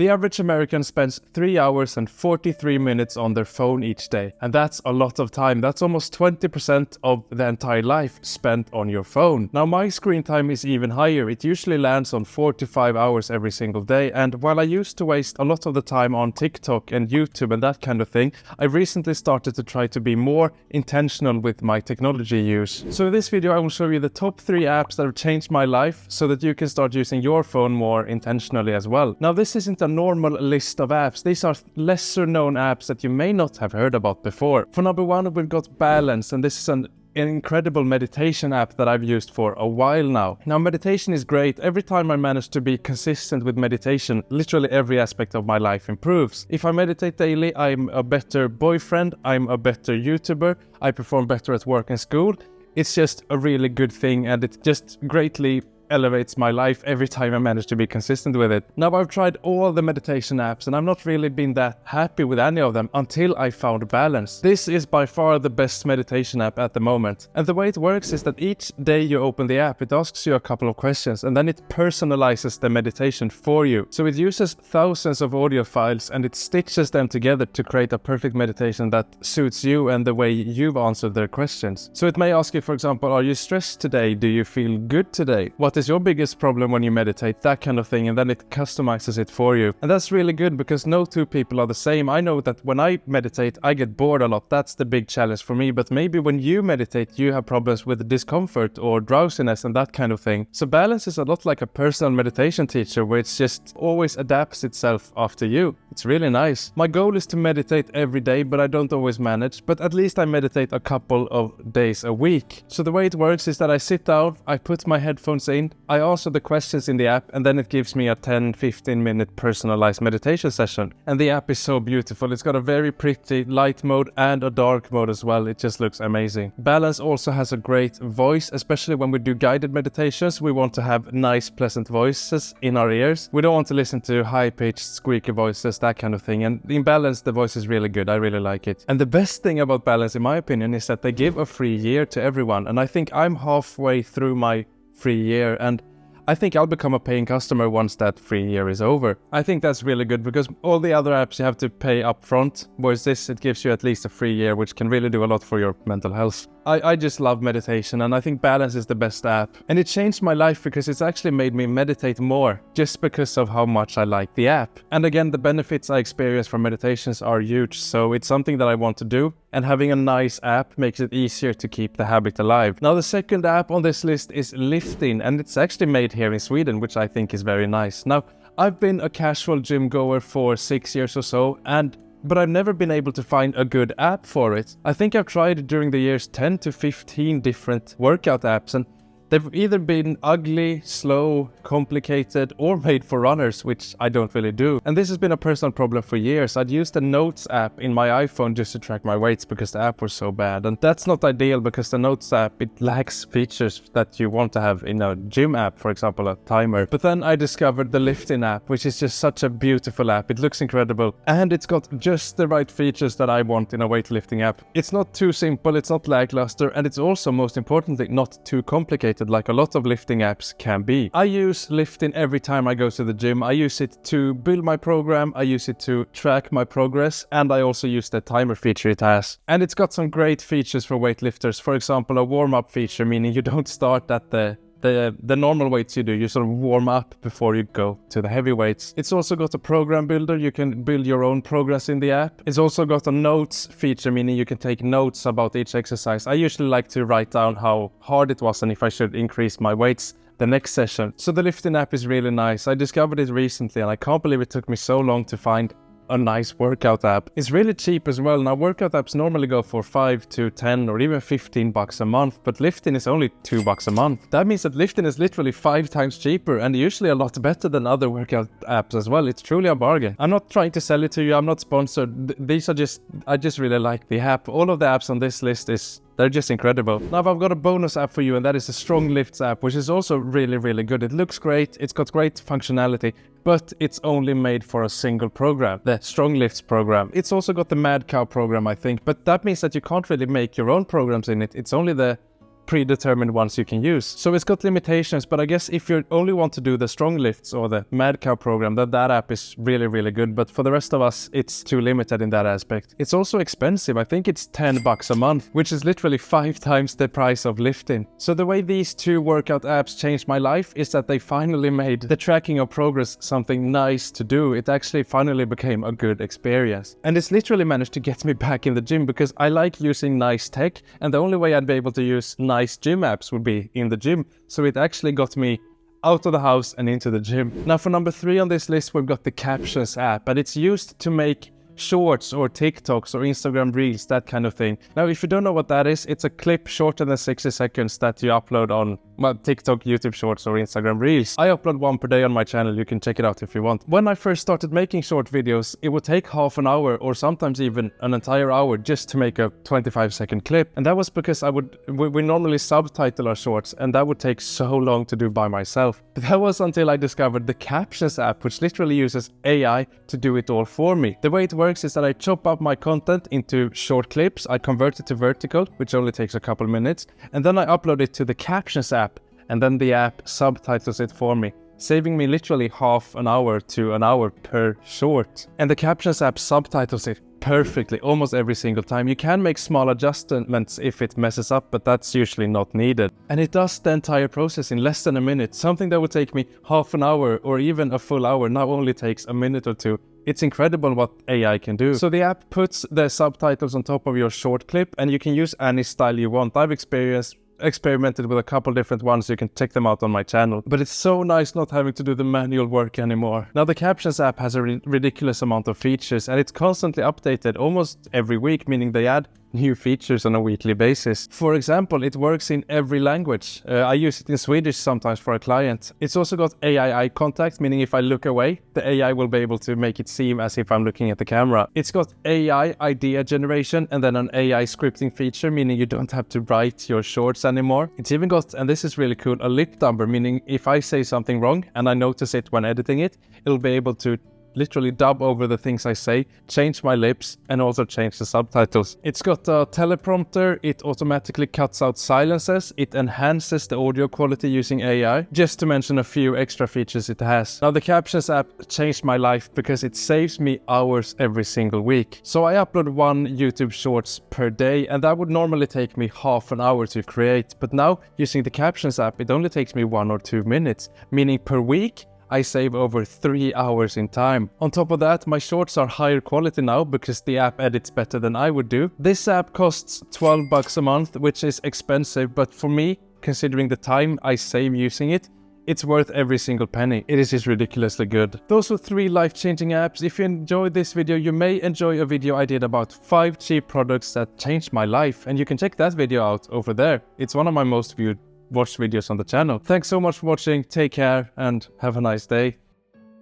The average American spends 3 hours and 43 minutes on their phone each day. And that's a lot of time. That's almost 20% of the entire life spent on your phone. Now my screen time is even higher. It usually lands on 4 to 5 hours every single day. And while I used to waste a lot of the time on TikTok and YouTube and that kind of thing, I recently started to try to be more intentional with my technology use. So in this video I will show you the top 3 apps that have changed my life so that you can start using your phone more intentionally as well. Now this isn't a normal list of apps. These are lesser known apps that you may not have heard about before. For number 1 we've got Balance, and this is an incredible meditation app that I've used for a while now. Now meditation is great. Every time I manage to be consistent with meditation, literally every aspect of my life improves. If I meditate daily, I'm a better boyfriend, I'm a better YouTuber, I perform better at work and school. It's just a really good thing, and it just greatly elevates my life every time I manage to be consistent with it. Now I've tried all the meditation apps and I've not really been that happy with any of them until I found Balance. This is by far the best meditation app at the moment. And the way it works is that each day you open the app, it asks you a couple of questions and then it personalizes the meditation for you. So it uses thousands of audio files and it stitches them together to create a perfect meditation that suits you and the way you've answered their questions. So it may ask you, for example, are you stressed today? Do you feel good today? What is your biggest problem when you meditate? That kind of thing, and then it customizes it for you. And that's really good because no two people are the same. I know that when I meditate I get bored a lot. That's the big challenge for me, but maybe when you meditate you have problems with discomfort or drowsiness and that kind of thing. So Balance is a lot like a personal meditation teacher where it's just always adapts itself after you. It's really nice. My goal is to meditate every day, but I don't always manage, but at least I meditate a couple of days a week. So the way it works is that I sit down, I put my headphones in, I answer the questions in the app, and then it gives me a 10-15 minute personalized meditation session. And the app is so beautiful. It's got a very pretty light mode and a dark mode as well. It just looks amazing. Balance also has a great voice, especially when we do guided meditations. We want to have nice, pleasant voices in our ears. We don't want to listen to high-pitched, squeaky voices, that kind of thing. And in Balance, the voice is really good. I really like it. And the best thing about Balance, in my opinion, is that they give a free year to everyone. And I think I'm halfway through my free year, and I think I'll become a paying customer once that free year is over. I think that's really good because all the other apps you have to pay up front, whereas this, it gives you at least a free year, which can really do a lot for your mental health. I just love meditation, and I think Balance is the best app. And it changed my life because it's actually made me meditate more just because of how much I like the app. And again, the benefits I experience from meditations are huge, so it's something that I want to do. And having a nice app makes it easier to keep the habit alive. Now the second app on this list is Liftin, and it's actually made here in Sweden, which I think is very nice. Now, I've been a casual gym goer for 6 years or so, but I've never been able to find a good app for it. I think I've tried during the years 10 to 15 different workout apps, and they've either been ugly, slow, complicated, or made for runners, which I don't really do. And this has been a personal problem for years. I'd used the Notes app in my iPhone just to track my weights because the app was so bad. And that's not ideal because the Notes app, it lacks features that you want to have in a gym app, for example, a timer. But then I discovered the Liftin app, which is just such a beautiful app. It looks incredible. And it's got just the right features that I want in a weightlifting app. It's not too simple, it's not lackluster, and it's also, most importantly, not too complicated like a lot of lifting apps can be. I use Liftin every time I go to the gym. I use it to build my program, I use it to track my progress, and I also use the timer feature it has. And it's got some great features for weightlifters. For example, a warm-up feature, meaning you don't start at the normal weights you do. You sort of warm up before you go to the heavy weights. It's also got a program builder. You can build your own progress in the app. It's also got a notes feature, meaning you can take notes about each exercise. I usually like to write down how hard it was and if I should increase my weights the next session. So the Liftin app is really nice. I discovered it recently and I can't believe it took me so long to find a nice workout app. It's really cheap as well. Now workout apps normally go for 5 to 10 or even 15 bucks a month, but Liftin is only $2 a month. That means that Liftin is literally 5 times cheaper and usually a lot better than other workout apps as well. It's truly a bargain. I'm not trying to sell it to you. I'm not sponsored. These are just, I just really like the app. All of the apps on this list they're just incredible. Now I've got a bonus app for you, and that is the Strong Lifts app, which is also really, really good. It looks great, it's got great functionality, but it's only made for a single program, the Strong Lifts program. It's also got the Mad Cow program, I think, but that means that you can't really make your own programs in it. It's only the predetermined ones you can use. So it's got limitations, but I guess if you only want to do the strong lifts or the Mad Cow program, that app is really, really good. But for the rest of us, it's too limited in that aspect. It's also expensive. I think it's $10 a month, which is literally 5 times the price of lifting. So the way these two workout apps changed my life is that they finally made the tracking of progress something nice to do. It actually finally became a good experience. And it's literally managed to get me back in the gym because I like using nice tech, and the only way I'd be able to use nice gym apps would be in the gym. So it actually got me out of the house and into the gym. Now for number 3 on this list, we've got the Captions app, and it's used to make shorts or TikToks or Instagram Reels, that kind of thing. Now, if you don't know what that is, it's a clip shorter than 60 seconds that you upload on TikTok, YouTube Shorts or Instagram Reels. I upload one per day on my channel. You can check it out if you want. When I first started making short videos, it would take half an hour or sometimes even an entire hour just to make a 25-second clip. And that was because we normally subtitle our shorts, and that would take so long to do by myself. But that was until I discovered the Captions app, which literally uses AI to do it all for me. The way it works is that I chop up my content into short clips, I convert it to vertical, which only takes a couple minutes, and then I upload it to the Captions app, and then the app subtitles it for me, saving me literally half an hour to an hour per short. And the Captions app subtitles it perfectly almost every single time. You can make small adjustments if it messes up, but that's usually not needed. And it does the entire process in less than a minute. Something that would take me half an hour or even a full hour now only takes a minute or two. It's incredible what AI can do. So the app puts the subtitles on top of your short clip, and you can use any style you want. I've experimented with a couple different ones. You can check them out on my channel, but it's so nice not having to do the manual work anymore. Now the Captions app has a ridiculous amount of features, and it's constantly updated almost every week, meaning they add new features on a weekly basis. For example, it works in every language. I use it in Swedish sometimes for a client. It's also got AI eye contact, meaning if I look away, the AI will be able to make it seem as if I'm looking at the camera. It's got AI idea generation and then an AI scripting feature, meaning you don't have to write your shorts anymore. It's even got, and this is really cool, a lip dubber, meaning if I say something wrong and I notice it when editing it, it'll be able to literally dub over the things I say, change my lips, and also change the subtitles. It's got a teleprompter, it automatically cuts out silences, it enhances the audio quality using AI, just to mention a few extra features it has. Now the Captions app changed my life because it saves me hours every single week. So I upload one YouTube Shorts per day, and that would normally take me half an hour to create, but now using the Captions app it only takes me 1 or 2 minutes, meaning per week I save over 3 hours in time. On top of that, my shorts are higher quality now because the app edits better than I would do. This app costs $12 a month, which is expensive, but for me, considering the time I save using it, it's worth every single penny. It is just ridiculously good. Those were 3 life-changing apps. If you enjoyed this video, you may enjoy a video I did about 5 cheap products that changed my life, and you can check that video out over there. It's one of my most watched videos on the channel. Thanks so much for watching, take care, and have a nice day.